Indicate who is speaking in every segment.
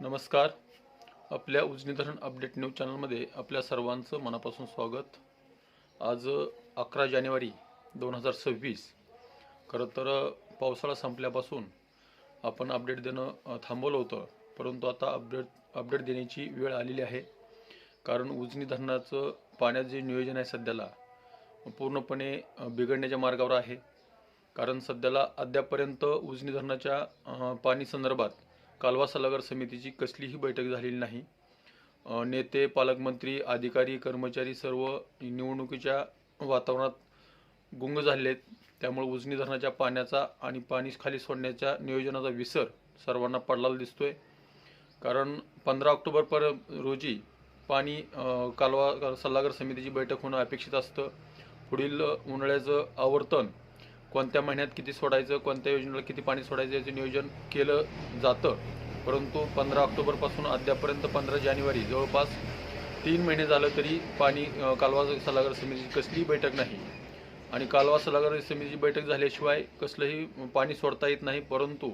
Speaker 1: नमस्कार. आपल्या उजनी धरण अपडेट न्यूज चॅनलमध्ये आपल्या सर्वांचं मनापासून स्वागत. आज 11 जानेवारी 2026. खरं तर पावसाळा संपल्यापासून आपण अपडेट देणं थांबवलं होतं, परंतु आता अपडेट देण्याची वेळ आलेली आहे. कारण उजनी धरणाचं पाण्याचं जे नियोजन आहे सध्याला पूर्णपणे बिघडण्याच्या मार्गावर आहे. कारण सध्याला अद्यापर्यंत उजनी धरणाच्या पाणी संदर्भात कालवा सल्लागार समितीची कसलीही बैठक झालेली नाही. नेते, पालकमंत्री, अधिकारी, कर्मचारी सर्व निवडणुकीच्या वातावरणात गुंग झालेले आहेत. त्यामुळे उजनी धरणाच्या पाण्याचा आणि पाणी खाली सोडण्याच्या नियोजनाचा विसर सर्वांना पडलेला दिसतोय. कारण 15 ऑक्टोबर रोजी पाणी कालवा सल्लागार समितीची बैठक होणं अपेक्षित असतं. पुढील उन्हाळ्याचं आवर्तन कोणत्या महिन्यात किती सोडायचं, कोणत्या योजनेला किती पाणी सोडायचं याचे नियोजन केलं जातं. परंतु 15 ऑक्टोबरपासून अद्यापर्यंत 15 जानेवारी जवळपास 3 महिने झालं तरी पाणी कालवा सल्लागार समितीची कसलीही बैठक नाही. आणि कालवा सल्लागार समितीची बैठक झाल्याशिवाय कसलंही पाणी सोडता येत नाही. परंतु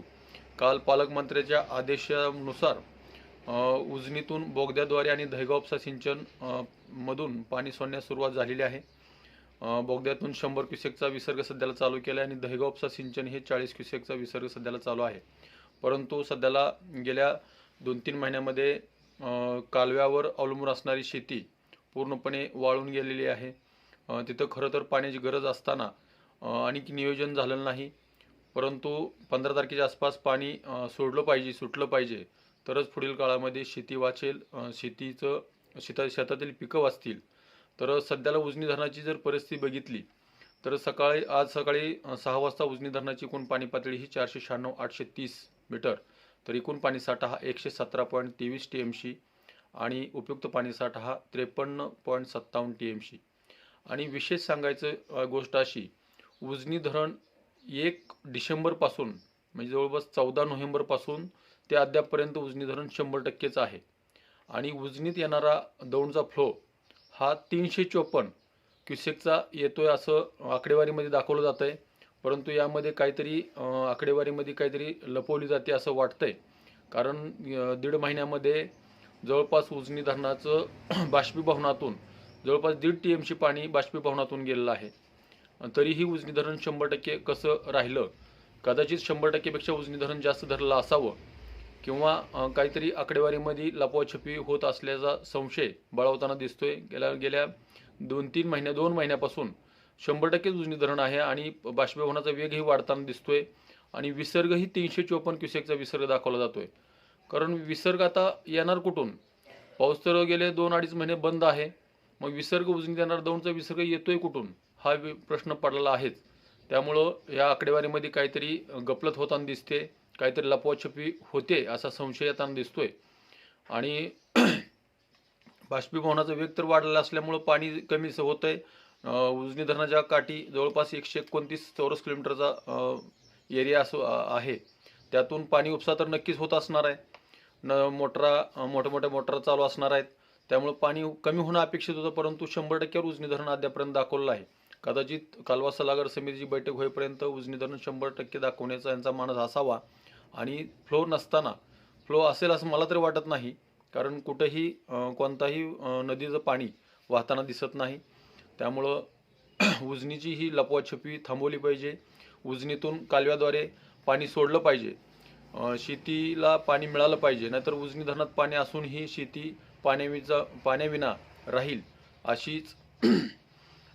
Speaker 1: काल पालकमंत्र्याच्या आदेशानुसार उजनीतून बोगद्याद्वारे आणि दहेगाव उपसा सिंचन मधून पाणी सोडण्यास सुरुवात झालेली आहे. बोगद्यातून 100 क्युसेकचा विसर्ग सध्याला चालू केला आहे आणि दहेगाव उपसा सिंचन हे 40 क्युसेकचा विसर्ग सध्याला चालू आहे. परंतु सध्याला गेल्या 2-3 महिन्यामध्ये कालव्यावर अवलंबून असणारी शेती पूर्णपणे वाळून गेलेली आहे. तिथं खरं तर पाण्याची गरज असताना आणि नियोजन झालेलं नाही. परंतु 15 तारखेच्या आसपास पाणी सुटलं पाहिजे तरच पुढील काळामध्ये शेती वाचेल, शेतातील पिकं वाचतील. तर सध्याला उजनी धरणाची जर परिस्थिती बघितली तर आज सकाळी 6 वाजता उजनी धरणाची एकूण पाणी पातळी ही 496,830 मीटर, तर एकूण पाणी साठा हा 117.23 TMC आणि उपयुक्त पाणी साठा हा 53.57 TMC. आणि विशेष सांगायचं गोष्ट अशी, उजनी धरण 1 डिसेंबरपासून म्हणजे जवळपास 14 नोव्हेंबरपासून ते अद्यापपर्यंत उजनी धरण 100%च आहे. आणि उजनीत येणारा दौंडचा फ्लो हा 354 क्युसेकचा येतोय असं आकडेवारीमध्ये दाखवलं जात आहे. परंतु यामध्ये काहीतरी आकडेवारीमध्ये काहीतरी लपवली जाते असं वाटतंय. कारण 1.5 महिन्यामध्ये जवळपास उजनी धरणाचं बाष्पीभवनातून जवळपास 1.5 TMC पाणी बाष्पीभवनातून गेलेलं आहे. तरीही उजनी धरण 100% कसं राहिलं? कदाचित 100%पेक्षा उजनी धरण जास्त धरलं असावं किंवा काहीतरी आकडेवारीमध्ये लपवाछपी होत असल्याचा संशय बळावताना दिसतोय. गेल्या 2 महिन्यापासून 100% उजनी धरण आहे आणि बाष्पीभवनाचा वेगही वाढताना दिसतोय आणि विसर्गही 354 क्युसेकचा विसर्ग दाखवला जातोय. कारण विसर्ग आता येणार कुठून? पाऊस तर गेले 2-2.5 महिने बंद आहे. मग विसर्ग उजनीत येणार दौंडचा विसर्ग येतोय कुठून हा प्रश्न पडलेला आहेच. त्यामुळं या आकडेवारीमध्ये काहीतरी गफलत होताना दिसते, काहीतरी लपवाछपी होते असा संशय येताना दिसतोय. आणि बाष्पीभवनाचा वेग तर वाढलेला असल्यामुळं पाणी कमीच होत आहे. उजनी धरणाच्या काठी जवळपास 129 चौरस किलोमीटरचा एरिया आहे. त्यातून पाणी उपसा तर नक्कीच होत असणार आहे. मोठ्या मोटरा चालू असणार आहेत. त्यामुळे पाणी कमी होणं अपेक्षित होतं. परंतु 100%वर उजनी धरण अद्यापर्यंत दाखवलं आहे. कदाचित कालवा सल्लागार समितीची बैठक होईपर्यंत उजनी धरण 100% दाखवण्याचा यांचा मानस असावा. आणि फ्लो असेल असं मला तरी वाटत नाही. कारण कुठेही कोणताही नदीचं पाणी वाहताना दिसत नाही. त्यामुळं उजनीची ही लपवाछपी थांबवली पाहिजे. उजनीतून कालव्याद्वारे पाणी सोडलं पाहिजे. शेतीला पाणी मिळालं पाहिजे. नाहीतर उजनी धरणात पाणी असूनही शेती पाण्याविना राहील अशीच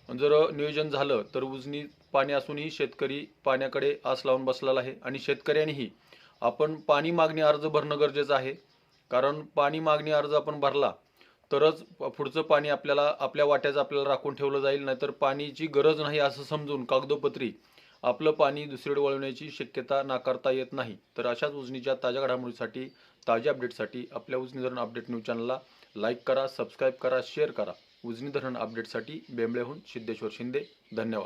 Speaker 1: जर नियोजन झालं तर उजनीत पाणी असूनही शेतकरी पाण्याकडे आस लावून बसलेला आहे. आणि शेतकऱ्यांनीही आपण पाणी मागणी अर्ज भरणं गरजेचं आहे. कारण पाणी मागणी अर्ज आपण भरला तरच पुढचं पाणी आपल्या वाट्याचं आपल्याला राखून ठेवलं जाईल. नाहीतर पाणीची गरज नाही असं समजून कागदोपत्री आपलं पाणी दुसरीकडे वळवण्याची शक्यता नाकारता येत नाही. तर अशाच उजनीच्या ताज्या घडामोडीसाठी, ताज्या अपडेटसाठी आपल्या उजनी धरण अपडेट न्यूज चॅनलला लाईक करा, सबस्क्राईब करा, शेअर करा. उजनी धरण अपडेटसाठी बेंबळेहून सिद्धेश्वर शिंदे. धन्यवाद.